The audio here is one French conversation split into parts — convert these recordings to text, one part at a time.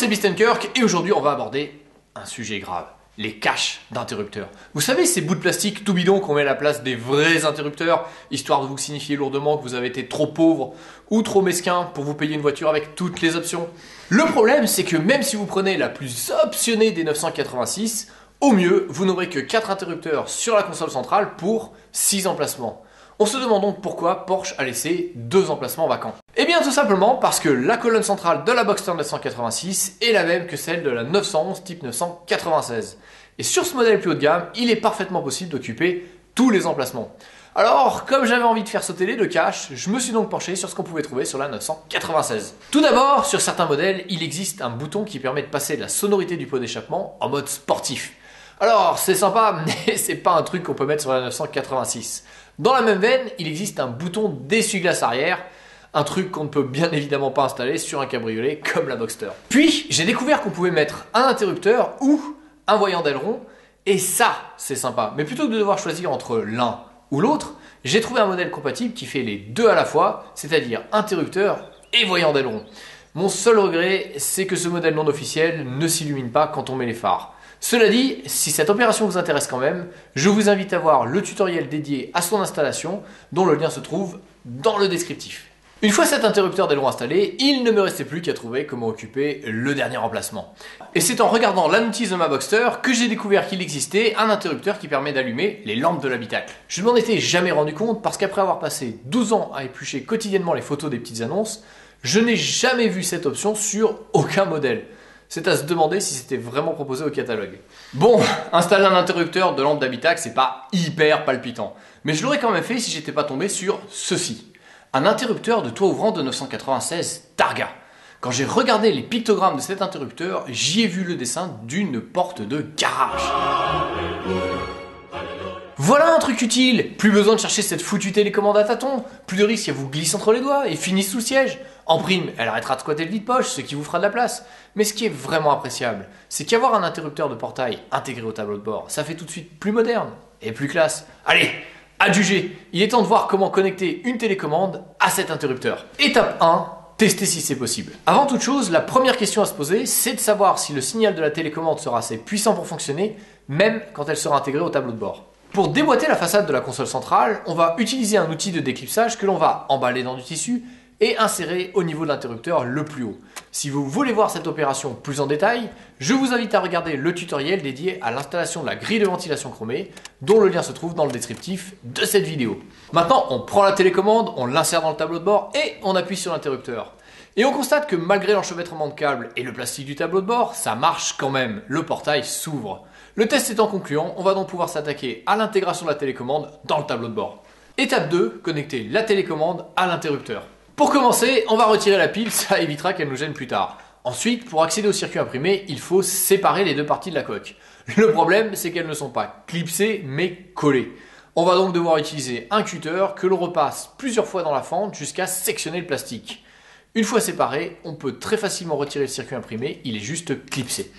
c'est Beast&Kirk et aujourd'hui on va aborder un sujet grave. Les caches d'interrupteurs. Vous savez ces bouts de plastique tout bidons qu'on met à la place des vrais interrupteurs, histoire de vous signifier lourdement que vous avez été trop pauvre ou trop mesquin pour vous payer une voiture avec toutes les options. Le problème c'est que même si vous prenez la plus optionnée des 986, au mieux vous n'aurez que 4 interrupteurs sur la console centrale pour 6 emplacements. On se demande donc pourquoi Porsche a laissé 2 emplacements vacants. Eh bien tout simplement parce que la colonne centrale de la Boxster 986 est la même que celle de la 911 type 996. Et sur ce modèle plus haut de gamme, il est parfaitement possible d'occuper tous les emplacements. Alors, comme j'avais envie de faire sauter les deux caches, je me suis donc penché sur ce qu'on pouvait trouver sur la 996. Tout d'abord, sur certains modèles, il existe un bouton qui permet de passer la sonorité du pot d'échappement en mode sportif. Alors, c'est sympa, mais c'est pas un truc qu'on peut mettre sur la 986. Dans la même veine, il existe un bouton d'essuie-glace arrière, un truc qu'on ne peut bien évidemment pas installer sur un cabriolet comme la Boxster. Puis, j'ai découvert qu'on pouvait mettre un interrupteur ou un voyant d'aileron, et ça, c'est sympa. Mais plutôt que de devoir choisir entre l'un ou l'autre, j'ai trouvé un modèle compatible qui fait les deux à la fois, c'est-à-dire interrupteur et voyant d'aileron. Mon seul regret, c'est que ce modèle non officiel ne s'illumine pas quand on met les phares. Cela dit, si cette opération vous intéresse quand même, je vous invite à voir le tutoriel dédié à son installation, dont le lien se trouve dans le descriptif. Une fois cet interrupteur d'aileron installé, il ne me restait plus qu'à trouver comment occuper le dernier emplacement. Et c'est en regardant la notice de ma Boxster que j'ai découvert qu'il existait un interrupteur qui permet d'allumer les lampes de l'habitacle. Je ne m'en étais jamais rendu compte parce qu'après avoir passé 12 ans à éplucher quotidiennement les photos des petites annonces, je n'ai jamais vu cette option sur aucun modèle. C'est à se demander si c'était vraiment proposé au catalogue. Bon, installer un interrupteur de lampe d'habitacle, c'est pas hyper palpitant. Mais je l'aurais quand même fait si j'étais pas tombé sur ceci. Un interrupteur de toit ouvrant de 996 Targa. Quand j'ai regardé les pictogrammes de cet interrupteur, j'y ai vu le dessin d'une porte de garage. Voilà un truc utile. Plus besoin de chercher cette foutue télécommande à tâtons. Plus de risque qu'elle vous glisse entre les doigts et finisse sous le siège. En prime, elle arrêtera de squatter le vide-poche, ce qui vous fera de la place. Mais ce qui est vraiment appréciable, c'est qu'avoir un interrupteur de portail intégré au tableau de bord, ça fait tout de suite plus moderne et plus classe. Allez, adjugé, il est temps de voir comment connecter une télécommande à cet interrupteur. Étape 1, tester si c'est possible. Avant toute chose, la première question à se poser, c'est de savoir si le signal de la télécommande sera assez puissant pour fonctionner, même quand elle sera intégrée au tableau de bord. Pour déboîter la façade de la console centrale, on va utiliser un outil de déclipsage que l'on va emballer dans du tissu et insérer au niveau de l'interrupteur le plus haut. Si vous voulez voir cette opération plus en détail, je vous invite à regarder le tutoriel dédié à l'installation de la grille de ventilation chromée, dont le lien se trouve dans le descriptif de cette vidéo. Maintenant, on prend la télécommande, on l'insère dans le tableau de bord et on appuie sur l'interrupteur. Et on constate que malgré l'enchevêtrement de câbles et le plastique du tableau de bord, ça marche quand même, le portail s'ouvre. Le test étant concluant, on va donc pouvoir s'attaquer à l'intégration de la télécommande dans le tableau de bord. Étape 2, connecter la télécommande à l'interrupteur. Pour commencer, on va retirer la pile, ça évitera qu'elle nous gêne plus tard. Ensuite, pour accéder au circuit imprimé, il faut séparer les deux parties de la coque. Le problème, c'est qu'elles ne sont pas clipsées, mais collées. On va donc devoir utiliser un cutter que l'on repasse plusieurs fois dans la fente jusqu'à sectionner le plastique. Une fois séparé, on peut très facilement retirer le circuit imprimé, il est juste clipsé.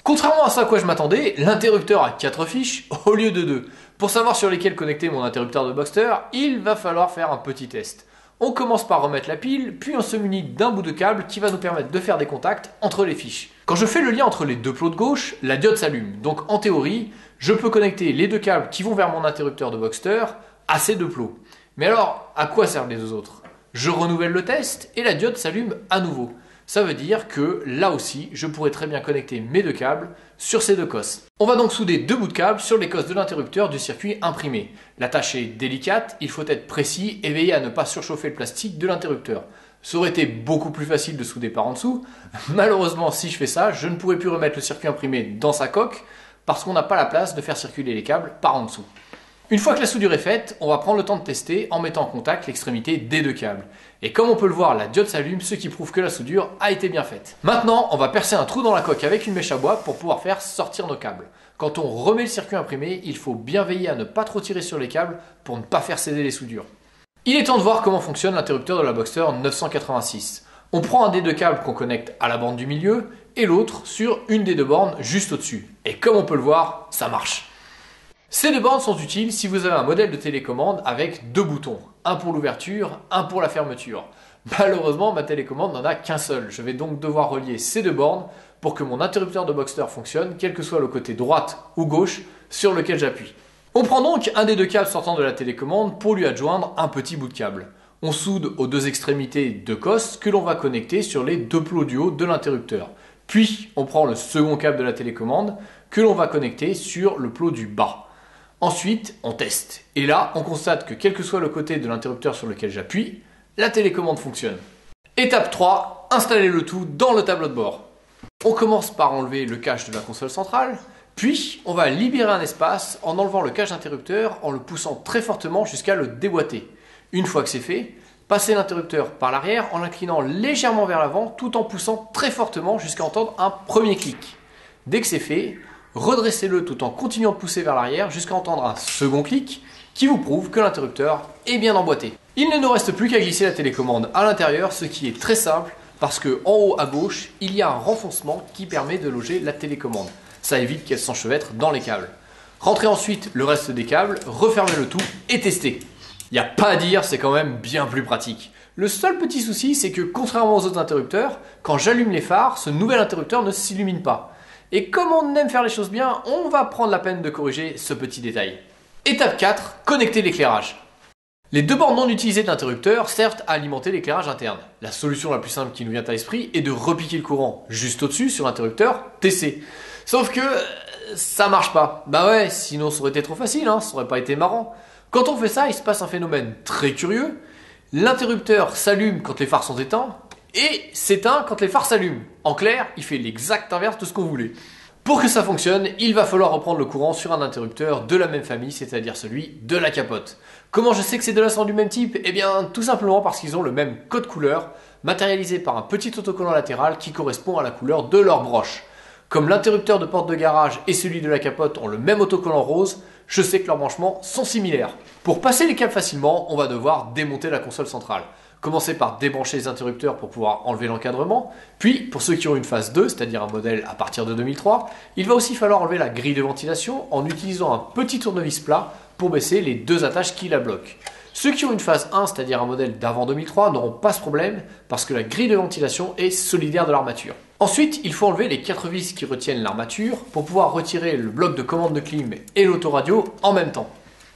Contrairement à ce à quoi je m'attendais, l'interrupteur a 4 fiches au lieu de 2. Pour savoir sur lesquelles connecter mon interrupteur de Boxster, il va falloir faire un petit test. On commence par remettre la pile, puis on se munit d'un bout de câble qui va nous permettre de faire des contacts entre les fiches. Quand je fais le lien entre les deux plots de gauche, la diode s'allume. Donc en théorie, je peux connecter les deux câbles qui vont vers mon interrupteur de Boxster à ces deux plots. Mais alors, à quoi servent les deux autres? Je renouvelle le test et la diode s'allume à nouveau. Ça veut dire que là aussi, je pourrais très bien connecter mes deux câbles sur ces deux cosses. On va donc souder deux bouts de câble sur les cosses de l'interrupteur du circuit imprimé. La tâche est délicate, il faut être précis et veiller à ne pas surchauffer le plastique de l'interrupteur. Ça aurait été beaucoup plus facile de souder par en dessous. Malheureusement, si je fais ça, je ne pourrai plus remettre le circuit imprimé dans sa coque parce qu'on n'a pas la place de faire circuler les câbles par en dessous. Une fois que la soudure est faite, on va prendre le temps de tester en mettant en contact l'extrémité des deux câbles. Et comme on peut le voir, la diode s'allume, ce qui prouve que la soudure a été bien faite. Maintenant, on va percer un trou dans la coque avec une mèche à bois pour pouvoir faire sortir nos câbles. Quand on remet le circuit imprimé, il faut bien veiller à ne pas trop tirer sur les câbles pour ne pas faire céder les soudures. Il est temps de voir comment fonctionne l'interrupteur de la Boxster 986. On prend un des deux câbles qu'on connecte à la borne du milieu et l'autre sur une des deux bornes juste au-dessus. Et comme on peut le voir, ça marche. Ces deux bornes sont utiles si vous avez un modèle de télécommande avec deux boutons, un pour l'ouverture, un pour la fermeture. Malheureusement, ma télécommande n'en a qu'un seul. Je vais donc devoir relier ces deux bornes pour que mon interrupteur de Boxster fonctionne, quel que soit le côté droite ou gauche sur lequel j'appuie. On prend donc un des deux câbles sortant de la télécommande pour lui adjoindre un petit bout de câble. On soude aux deux extrémités deux cosses que l'on va connecter sur les deux plots du haut de l'interrupteur. Puis on prend le second câble de la télécommande que l'on va connecter sur le plot du bas. Ensuite, on teste. Et là, on constate que quel que soit le côté de l'interrupteur sur lequel j'appuie, la télécommande fonctionne. Étape 3, installer le tout dans le tableau de bord. On commence par enlever le cache de la console centrale, puis on va libérer un espace en enlevant le cache d'interrupteur en le poussant très fortement jusqu'à le déboîter. Une fois que c'est fait, passez l'interrupteur par l'arrière en l'inclinant légèrement vers l'avant tout en poussant très fortement jusqu'à entendre un premier clic. Dès que c'est fait, redressez-le tout en continuant de pousser vers l'arrière jusqu'à entendre un second clic qui vous prouve que l'interrupteur est bien emboîté. Il ne nous reste plus qu'à glisser la télécommande à l'intérieur, ce qui est très simple parce que en haut à gauche, il y a un renfoncement qui permet de loger la télécommande. Ça évite qu'elle s'enchevêtre dans les câbles. Rentrez ensuite le reste des câbles, refermez le tout et testez. Il n'y a pas à dire, c'est quand même bien plus pratique. Le seul petit souci, c'est que contrairement aux autres interrupteurs, quand j'allume les phares, ce nouvel interrupteur ne s'illumine pas. Et comme on aime faire les choses bien, on va prendre la peine de corriger ce petit détail. Étape 4, connecter l'éclairage. Les deux bornes non utilisées de l'interrupteur servent à alimenter l'éclairage interne. La solution la plus simple qui nous vient à l'esprit est de repiquer le courant juste au-dessus sur l'interrupteur TC. Sauf que ça marche pas. Bah ouais, sinon ça aurait été trop facile, hein, ça aurait pas été marrant. Quand on fait ça, il se passe un phénomène très curieux. L'interrupteur s'allume quand les phares sont éteints et s'éteint quand les phares s'allument. En clair, il fait l'exact inverse de ce qu'on voulait. Pour que ça fonctionne, il va falloir reprendre le courant sur un interrupteur de la même famille, c'est-à-dire celui de la capote. Comment je sais que ces deux-là sont du même type? Eh bien, tout simplement parce qu'ils ont le même code couleur, matérialisé par un petit autocollant latéral qui correspond à la couleur de leur broche. Comme l'interrupteur de porte de garage et celui de la capote ont le même autocollant rose, je sais que leurs branchements sont similaires. Pour passer les câbles facilement, on va devoir démonter la console centrale. Commencer par débrancher les interrupteurs pour pouvoir enlever l'encadrement, puis pour ceux qui ont une phase 2, c'est-à-dire un modèle à partir de 2003, il va aussi falloir enlever la grille de ventilation en utilisant un petit tournevis plat pour baisser les deux attaches qui la bloquent. Ceux qui ont une phase 1, c'est-à-dire un modèle d'avant 2003, n'auront pas ce problème parce que la grille de ventilation est solidaire de l'armature. Ensuite, il faut enlever les 4 vis qui retiennent l'armature pour pouvoir retirer le bloc de commande de clim et l'autoradio en même temps.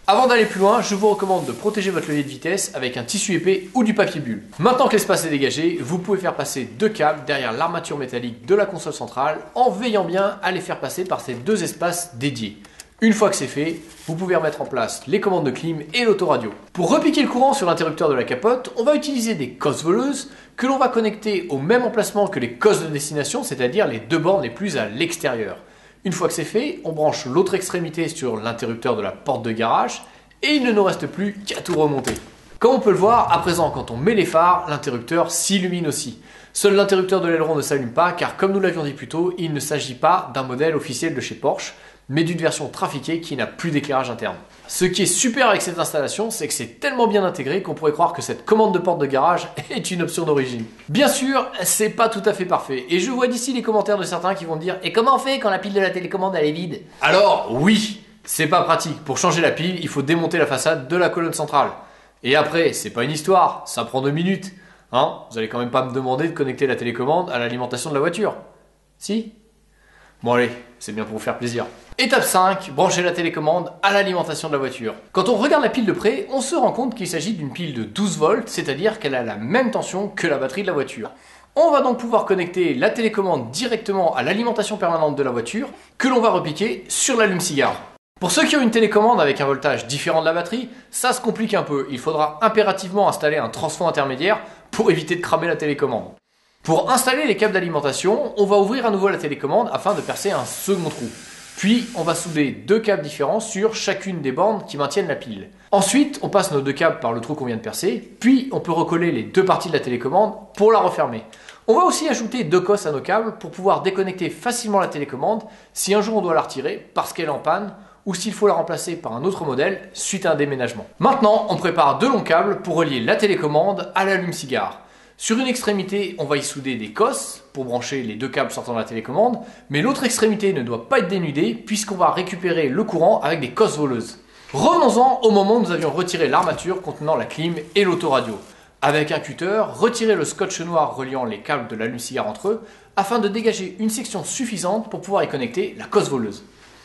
Avant d'aller plus loin, je vous recommande de protéger votre levier de vitesse avec un tissu épais ou du papier bulle. Maintenant que l'espace est dégagé, vous pouvez faire passer deux câbles derrière l'armature métallique de la console centrale en veillant bien à les faire passer par ces deux espaces dédiés. Une fois que c'est fait, vous pouvez remettre en place les commandes de clim et l'autoradio. Pour repiquer le courant sur l'interrupteur de la capote, on va utiliser des cosses voleuses que l'on va connecter au même emplacement que les cosses de destination, c'est-à-dire les deux bornes les plus à l'extérieur. Une fois que c'est fait, on branche l'autre extrémité sur l'interrupteur de la porte de garage et il ne nous reste plus qu'à tout remonter. Comme on peut le voir, à présent quand on met les phares, l'interrupteur s'illumine aussi. Seul l'interrupteur de l'aileron ne s'allume pas car comme nous l'avions dit plus tôt, il ne s'agit pas d'un modèle officiel de chez Porsche, mais d'une version trafiquée qui n'a plus d'éclairage interne. Ce qui est super avec cette installation, c'est que c'est tellement bien intégré qu'on pourrait croire que cette commande de porte de garage est une option d'origine. Bien sûr, c'est pas tout à fait parfait, et je vois d'ici les commentaires de certains qui vont me dire « Et comment on fait quand la pile de la télécommande elle est vide ?» Alors oui, c'est pas pratique. Pour changer la pile, il faut démonter la façade de la colonne centrale. Et après, c'est pas une histoire, ça prend 2 minutes. Hein, vous allez quand même pas me demander de connecter la télécommande à l'alimentation de la voiture. Si ? Bon allez, c'est bien pour vous faire plaisir. Étape 5, brancher la télécommande à l'alimentation de la voiture. Quand on regarde la pile de près, on se rend compte qu'il s'agit d'une pile de 12 volts, c'est-à-dire qu'elle a la même tension que la batterie de la voiture. On va donc pouvoir connecter la télécommande directement à l'alimentation permanente de la voiture, que l'on va repiquer sur l'allume-cigare. Pour ceux qui ont une télécommande avec un voltage différent de la batterie, ça se complique un peu. Il faudra impérativement installer un transfo intermédiaire pour éviter de cramer la télécommande. Pour installer les câbles d'alimentation, on va ouvrir à nouveau la télécommande afin de percer un second trou. Puis, on va souder 2 câbles différents sur chacune des bornes qui maintiennent la pile. Ensuite, on passe nos 2 câbles par le trou qu'on vient de percer, puis on peut recoller les 2 parties de la télécommande pour la refermer. On va aussi ajouter 2 cosses à nos câbles pour pouvoir déconnecter facilement la télécommande si un jour on doit la retirer parce qu'elle est en panne ou s'il faut la remplacer par un autre modèle suite à un déménagement. Maintenant, on prépare 2 longs câbles pour relier la télécommande à l'allume-cigare. Sur une extrémité, on va y souder des cosses pour brancher les 2 câbles sortant de la télécommande, mais l'autre extrémité ne doit pas être dénudée puisqu'on va récupérer le courant avec des cosses voleuses. Revenons-en au moment où nous avions retiré l'armature contenant la clim et l'autoradio. Avec un cutter, retirez le scotch noir reliant les câbles de l'allume-cigare entre eux afin de dégager une section suffisante pour pouvoir y connecter la cosse voleuse.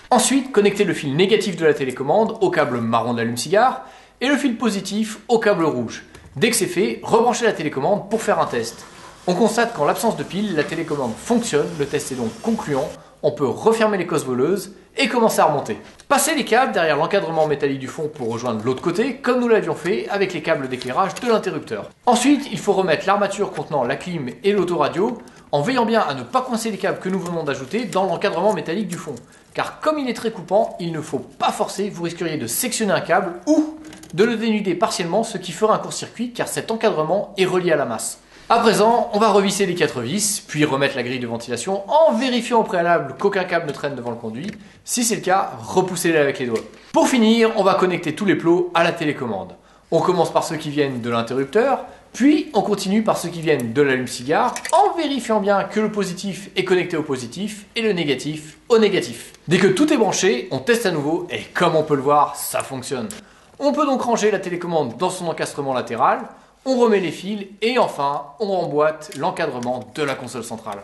Ensuite, connectez le fil négatif de la télécommande au câble marron de l'allume-cigare et le fil positif au câble rouge. Dès que c'est fait, rebranchez la télécommande pour faire un test. On constate qu'en l'absence de pile, la télécommande fonctionne, le test est donc concluant, on peut refermer les cosses voleuses et commencer à remonter. Passez les câbles derrière l'encadrement métallique du fond pour rejoindre l'autre côté, comme nous l'avions fait avec les câbles d'éclairage de l'interrupteur. Ensuite, il faut remettre l'armature contenant la clim et l'autoradio, en veillant bien à ne pas coincer les câbles que nous venons d'ajouter dans l'encadrement métallique du fond. Car comme il est très coupant, il ne faut pas forcer, vous risqueriez de sectionner un câble ou de le dénuder partiellement, ce qui fera un court-circuit car cet encadrement est relié à la masse. À présent, on va revisser les 4 vis, puis remettre la grille de ventilation en vérifiant au préalable qu'aucun câble ne traîne devant le conduit. Si c'est le cas, repoussez-les avec les doigts. Pour finir, on va connecter tous les plots à la télécommande. On commence par ceux qui viennent de l'interrupteur, puis on continue par ceux qui viennent de l'allume-cigare, en vérifiant bien que le positif est connecté au positif et le négatif au négatif. Dès que tout est branché, on teste à nouveau et comme on peut le voir, ça fonctionne. On peut donc ranger la télécommande dans son encastrement latéral, on remet les fils et enfin, on remboîte l'encadrement de la console centrale.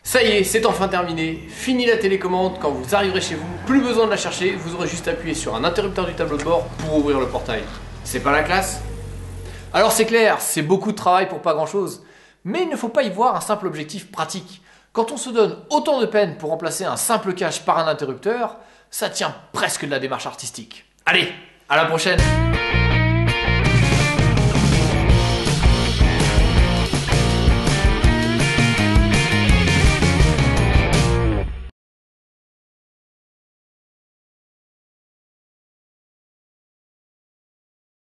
Ça y est, c'est enfin terminé. Fini la télécommande, quand vous arriverez chez vous, plus besoin de la chercher, vous aurez juste appuyé sur un interrupteur du tableau de bord pour ouvrir le portail. C'est pas la classe? Alors c'est clair, c'est beaucoup de travail pour pas grand chose, mais il ne faut pas y voir un simple objectif pratique. Quand on se donne autant de peine pour remplacer un simple cache par un interrupteur, ça tient presque de la démarche artistique. Allez, à la prochaine!